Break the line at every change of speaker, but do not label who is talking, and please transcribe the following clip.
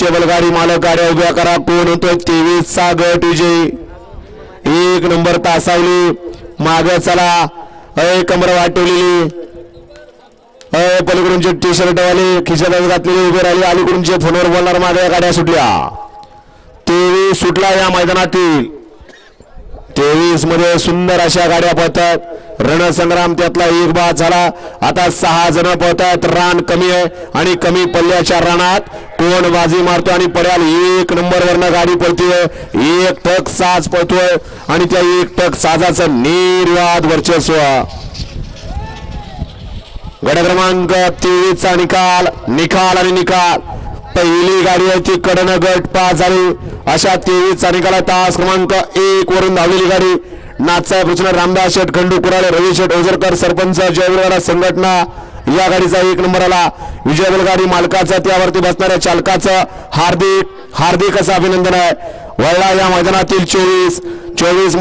Reachable गाडी मालक गाड्या उभ्या करा. कोण होतोय 23 चा गट विजयी. 1 नंबर तासावली मागे चला. कमर वाटवलेली पलीकडूनचे टी शर्ट वाले खिशात घातलेले उभे राहिले. अलीकडूनचे फोनवर बोलणार मागे गाड्या सुटल्या. 23 सुटला या मैदानातील. 23 मध्ये सुंदर अशा गाड्या पळतात. रणसंग्राम त्यातला एक बाद झाला. आता 6 जण पळतात. रान कमी आहे आणि कमी पल्ल्याच्या रानात कोण बाजी मारतो आणि पड्याल 1 नंबर वरनं गाडी पळतीय. 1 टक साज पळतोय आणि त्या 1 टक साजाचं निर्वाद वर्चस्व. गट क्रमांक 23 चा निकाल आणि निकाल. पहिली गाडी आहे ती कडनं गट पास झाली. अशा 23 चा निकाल. तास क्रमांक 1 वरून धावलेली गाडी नाथसाहेब कृष्ण रामदास शेठ खंडू कुराळे रवी शेठ ओझरकर सरपंच जयवाडा संघटना या गाडीचा 1 नंबर आला. विजयबल गाडी मालकाचं त्यावरती बसणाऱ्या चालकाचं हार्दिक असं अभिनंदन आहे. वळला या मैदानातील 24 मध्ये